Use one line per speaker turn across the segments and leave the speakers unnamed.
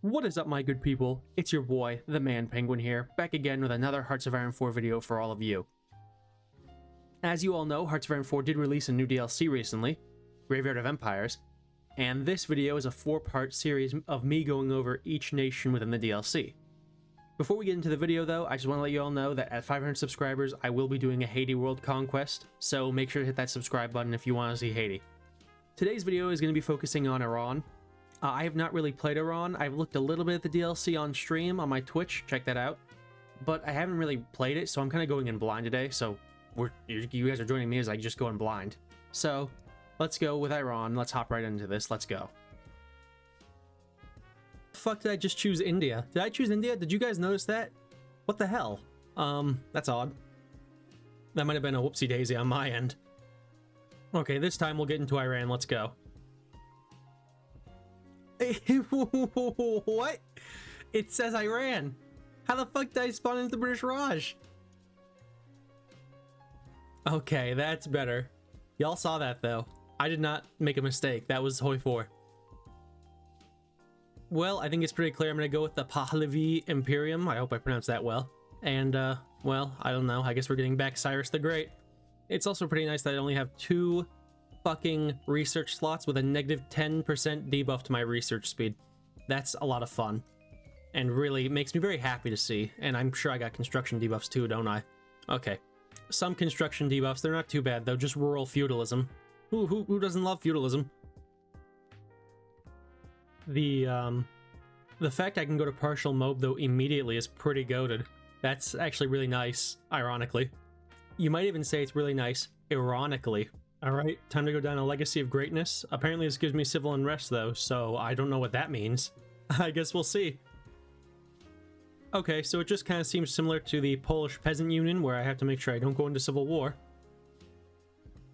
What is up, my good people? It's your boy, the Man Penguin here, back again with another Hearts of Iron 4 video for all of you. As you all know, Hearts of Iron 4 did release a new DLC recently, Graveyard of Empires, and this video is a 4-part series of me going over each nation within the DLC. Before we get into the video though, I just want to let you all know that at 500 subscribers, I will be doing a Haiti World Conquest, so make sure to hit that subscribe button if you want to see Haiti. Today's video is going to be focusing on Iran. I have not really played Iran. I've looked a little bit at the DLC on stream on my Twitch, check that out. But I haven't really played it, so I'm kind of going in blind today, so you guys are joining me as I just go in blind. So, let's go with Iran. Let's hop right into this. Let's go. The fuck did I just choose India? Did I choose India? Did you guys notice that? What the hell? That's odd. That might have been a whoopsie daisy on my end. Okay, this time we'll get into Iran. Let's go. What? It says Iran. How the fuck did I spawn into the British Raj? Okay, that's better. Y'all saw that though. I did not make a mistake. That was Hoi 4. Well, I think it's pretty clear I'm gonna go with the Pahlavi Imperium. I hope I pronounced that well. And, well, I don't know. I guess we're getting back Cyrus the Great. It's also pretty nice that I only have 2 fucking research slots with a negative 10% debuff to my research speed. That's a lot of fun. And really makes me very happy to see. And I'm sure I got construction debuffs too, don't I? Okay. Some construction debuffs. They're not too bad, though. Just rural feudalism. Who doesn't love feudalism? The fact I can go to partial mob, though, immediately is pretty goated. That's actually really nice, ironically. You might even say it's really nice, ironically. Alright, time to go down a Legacy of Greatness. Apparently this gives me civil unrest, though, so I don't know what that means. I guess we'll see. Okay, so it just kind of seems similar to the Polish Peasant Union, where I have to make sure I don't go into civil war.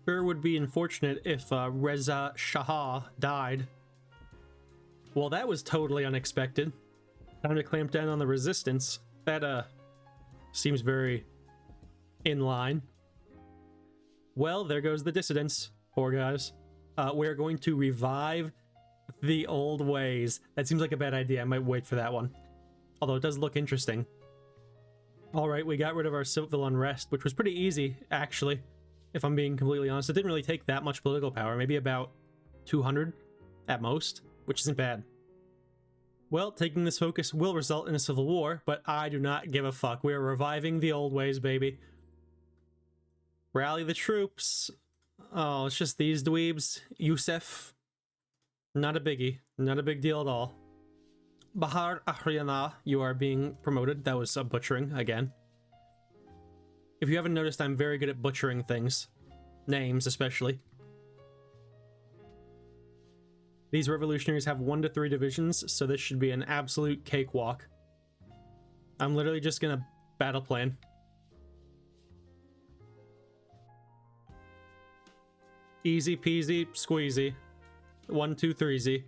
Sure would be unfortunate if Reza Shah died. Well, that was totally unexpected. Time to clamp down on the resistance. That, seems very in line. Well, there goes the dissidents. Poor guys. We're going to revive the old ways. That seems like a bad idea. I might wait for that one. Although it does look interesting. Alright, we got rid of our civil unrest, which was pretty easy, actually. If I'm being completely honest. It didn't really take that much political power. Maybe about 200 at most, which isn't bad. Well, taking this focus will result in a civil war, but I do not give a fuck. We are reviving the old ways, baby. Rally the troops. Oh, it's just these dweebs. Yusef. Not a biggie. Not a big deal at all. Bahar Ahriyana, you are being promoted. That was a butchering again. If you haven't noticed, I'm very good at butchering things. Names, especially. These revolutionaries have 1 to 3 divisions, so this should be an absolute cakewalk. I'm literally just gonna battle plan. Easy peasy squeezy. 1, 2, 3-zy.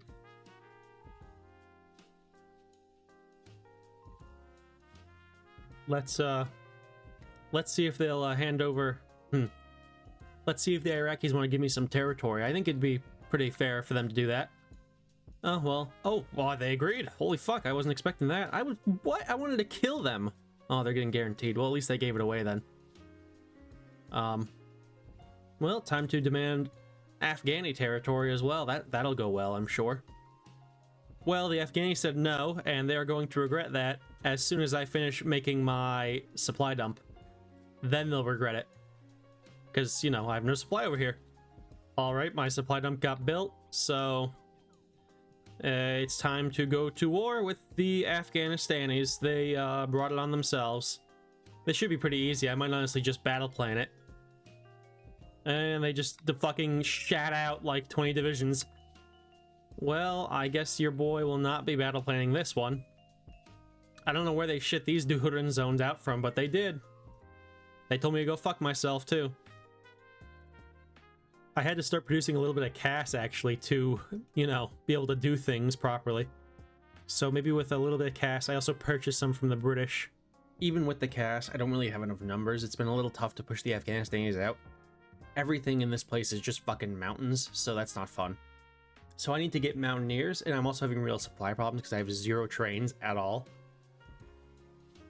Let's see if they'll hand over. Let's see if the Iraqis want to give me some territory. I think it'd be pretty fair for them to do that. Oh well. Oh well, they agreed. Holy fuck! I wasn't expecting that. What? I wanted to kill them. Oh, they're getting guaranteed. Well, at least they gave it away then. Well, time to demand Afghani territory as well. That'll go well, I'm sure. Well, the Afghani said no, and they are going to regret that as soon as I finish making my supply dump. Then they'll regret it. Because, you know, I have no supply over here. Alright, my supply dump got built, so it's time to go to war with the Afghanistanis. They brought it on themselves. This should be pretty easy. I might honestly just battle plan it. And they just fucking shat out like 20 divisions. Well, I guess your boy will not be battle planning this one. I don't know where they shit these Duhurin zones out from, but they did. They told me to go fuck myself, too. I had to start producing a little bit of cash, actually, to, you know, be able to do things properly. So maybe with a little bit of cash, I also purchased some from the British. Even with the cash, I don't really have enough numbers. It's been a little tough to push the Afghanistanis out. Everything in this place is just fucking mountains, so that's not fun. So I need to get mountaineers, and I'm also having real supply problems because I have 0 trains at all.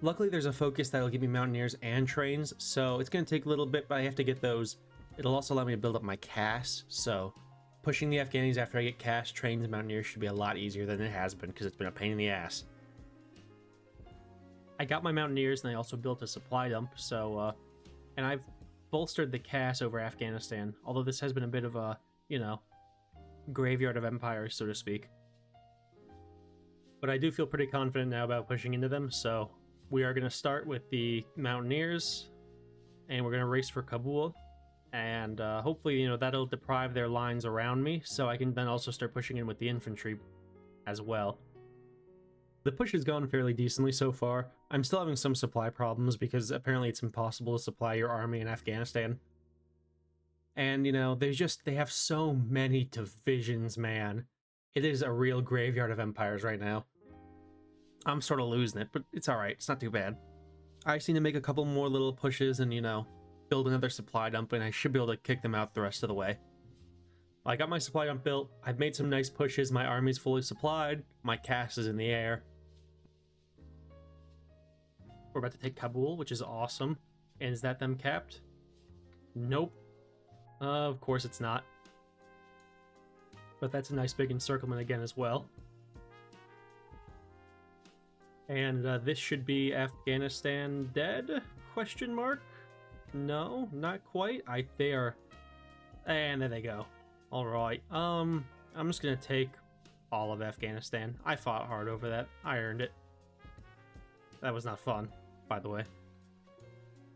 Luckily, there's a focus that'll give me mountaineers and trains, so it's going to take a little bit, but I have to get those. It'll also allow me to build up my cash, so pushing the Afghanis after I get cash, trains, and mountaineers should be a lot easier than it has been because it's been a pain in the ass. I got my mountaineers, and I also built a supply dump, so, and I've bolstered the cash over Afghanistan, although this has been a bit of a, you know, graveyard of empires, so to speak. But I do feel pretty confident now about pushing into them, so we are going to start with the mountaineers, and we're going to race for Kabul, and hopefully, you know, that'll deprive their lines around me, so I can then also start pushing in with the infantry as well. The push has gone fairly decently so far. I'm still having some supply problems because apparently it's impossible to supply your army in Afghanistan. And, you know, they have so many divisions, man. It is a real graveyard of empires right now. I'm sort of losing it, but it's alright. It's not too bad. I just need to make a couple more little pushes and, you know, build another supply dump, and I should be able to kick them out the rest of the way. I got my supply dump built. I've made some nice pushes. My army's fully supplied. My cash is in the air. We're about to take Kabul, which is awesome. And is that them capped? Nope. Of course it's not. But that's a nice big encirclement again as well. And this should be Afghanistan dead? Question mark? No, not quite. They are... And there they go. Alright, I'm just gonna take all of Afghanistan. I fought hard over that. I earned it. That was not fun, by the way.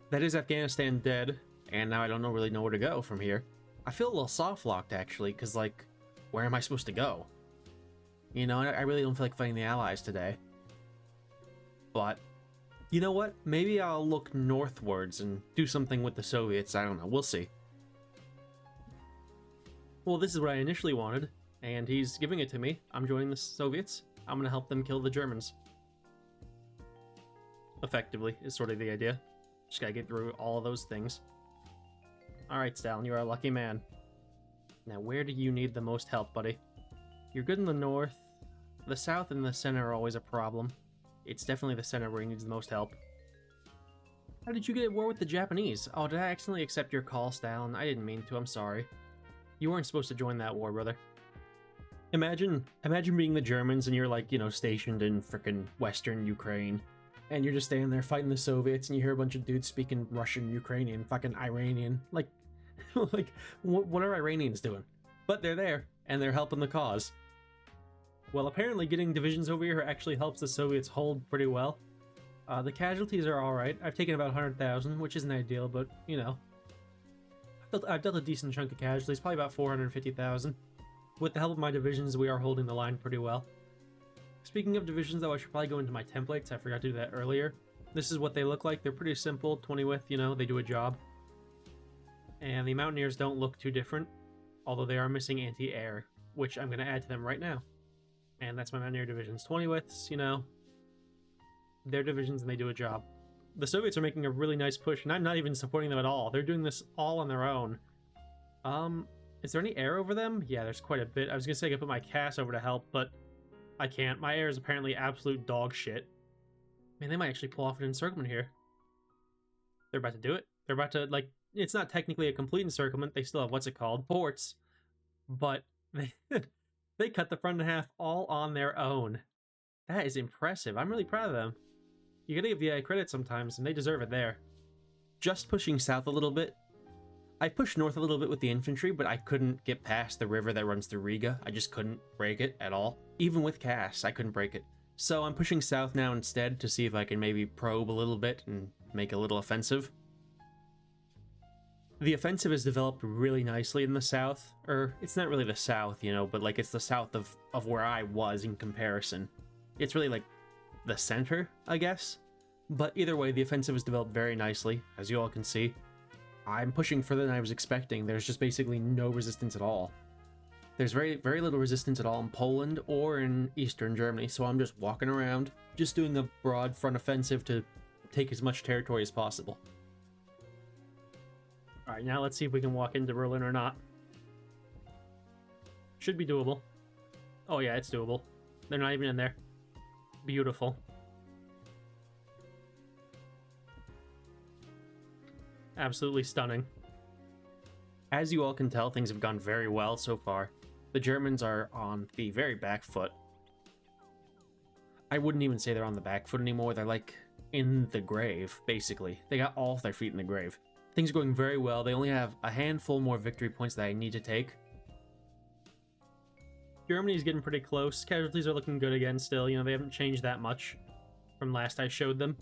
That is Afghanistan dead, and now I don't really know where to go from here. I feel a little soft-locked, actually, because, like, where am I supposed to go? You know, I really don't feel like fighting the Allies today. But, you know what? Maybe I'll look northwards and do something with the Soviets. I don't know. We'll see. Well, this is what I initially wanted, and he's giving it to me. I'm joining the Soviets. I'm going to help them kill the Germans. Effectively, is sort of the idea. Just gotta get through all of those things. Alright, Stalin, you're a lucky man. Now, where do you need the most help, buddy? You're good in the north. The south and the center are always a problem. It's definitely the center where he needs the most help. How did you get at war with the Japanese? Oh, did I accidentally accept your call, Stalin? I didn't mean to, I'm sorry. You weren't supposed to join that war, brother. Imagine being the Germans and you're, like, you know, stationed in frickin' Western Ukraine. And you're just standing there fighting the Soviets, and you hear a bunch of dudes speaking Russian, Ukrainian, fucking Iranian. Like, like, what are Iranians doing? But they're there, and they're helping the cause. Well, apparently getting divisions over here actually helps the Soviets hold pretty well. The casualties are alright. I've taken about 100,000, which isn't ideal, but, you know. I've dealt a decent chunk of casualties, probably about 450,000. With the help of my divisions, we are holding the line pretty well. Speaking of divisions, though, I should probably go into my templates. I forgot to do that earlier. This is what they look like. They're pretty simple. 20 width, you know, they do a job. And the Mountaineers don't look too different, although they are missing anti-air, which I'm going to add to them right now. And that's my Mountaineer divisions. 20 widths, you know, they're divisions and they do a job. The Soviets are making a really nice push, and I'm not even supporting them at all. They're doing this all on their own. Is there any air over them? Yeah, there's quite a bit. I was going to say I could put my CAS over to help, but I can't. My air is apparently absolute dog shit. Man, they might actually pull off an encirclement here. They're about to do it. They're about to, like, it's not technically a complete encirclement. They still have, what's it called? Ports. But they cut the front in half all on their own. That is impressive. I'm really proud of them. You gotta give the AI credit sometimes, and they deserve it there. Just pushing south a little bit. I pushed north a little bit with the infantry, but I couldn't get past the river that runs through Riga. I just couldn't break it at all. Even with CAS, I couldn't break it. So I'm pushing south now instead to see if I can maybe probe a little bit and make a little offensive. The offensive has developed really nicely in the south. Or, it's not really the south, you know, but like it's the south of where I was in comparison. It's really like the center, I guess. But either way, the offensive has developed very nicely, as you all can see. I'm pushing further than I was expecting. There's just basically no resistance at all. There's very little resistance at all in Poland or in Eastern Germany, so I'm just walking around, just doing a broad front offensive to take as much territory as possible. Alright, now let's see if we can walk into Berlin or not. Should be doable. Oh yeah, it's doable. They're not even in there. Beautiful. Absolutely stunning. As you all can tell, things have gone very well so far. The Germans are on the very back foot. I wouldn't even say they're on the back foot anymore. They're like in the grave, basically. They got all of their feet in the grave. Things are going very well. They only have a handful more victory points that I need to take. Germany's getting pretty close. Casualties are looking good again still. You know, they haven't changed that much from last I showed them.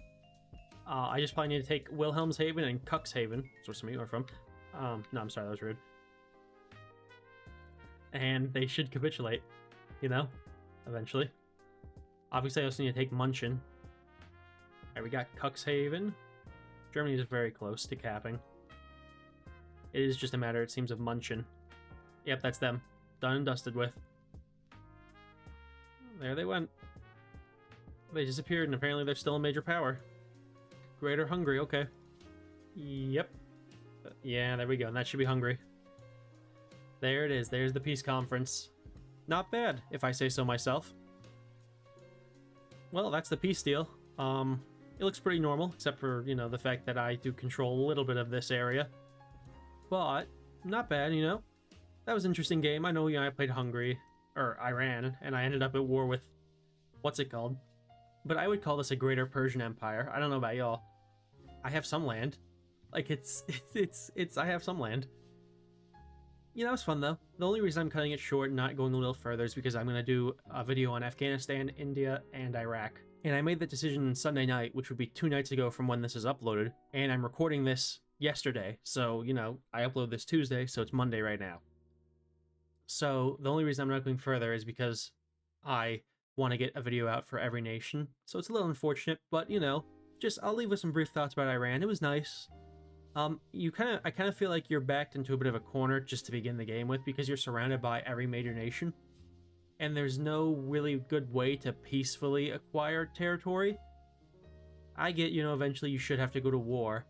I just probably need to take Wilhelmshaven and Cuxhaven. That's where some of you are from. No, I'm sorry, that was rude. And they should capitulate, you know, eventually. Obviously, I also need to take Munchen. Alright, we got Cuxhaven. Germany is very close to capping. It is just a matter, it seems, of Munchen. Yep, that's them. Done and dusted with. There they went. They disappeared, and apparently they're still a major power. Greater Hungary, okay. Yep. Yeah, there we go, and that should be Hungary. There it is, there's the peace conference. Not bad, if I say so myself. Well, that's the peace deal. It looks pretty normal, except for, you know, the fact that I do control a little bit of this area. But, not bad, you know? That was an interesting game. I know, you know, I played Hungary, or Iran, and I ended up at war with, what's it called? But I would call this a Greater Persian Empire. I don't know about y'all. I have some land. Like, I have some land. You know, it was fun, though. The only reason I'm cutting it short and not going a little further is because I'm going to do a video on Afghanistan, India, and Iraq. And I made that decision Sunday night, which would be 2 nights ago from when this is uploaded. And I'm recording this yesterday. So, you know, I upload this Tuesday, so it's Monday right now. So, the only reason I'm not going further is because I want to get a video out for every nation. So it's a little unfortunate, but, you know, I'll leave with some brief thoughts about Iran. It was nice. I kind of feel like you're backed into a bit of a corner just to begin the game with, because you're surrounded by every major nation, and there's no really good way to peacefully acquire territory. I get, you know, eventually you should have to go to war,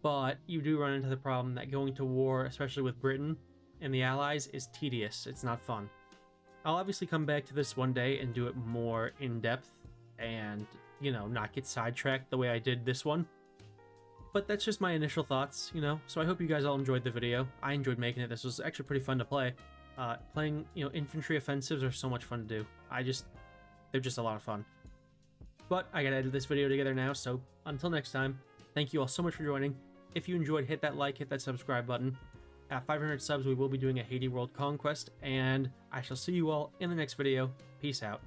but you do run into the problem that going to war, especially with Britain and the Allies, is tedious. It's not fun. I'll obviously come back to this one day and do it more in depth and, you know, not get sidetracked the way I did this one. But that's just my initial thoughts, you know, so I hope you guys all enjoyed the video. I enjoyed making it. This was actually pretty fun to play. Playing, you know, infantry offensives are so much fun to do. They're just a lot of fun. But I gotta edit this video together now, so until next time, thank you all so much for joining. If you enjoyed, hit that like, hit that subscribe button. At 500 subs, we will be doing a Haiti World Conquest, and I shall see you all in the next video. Peace out.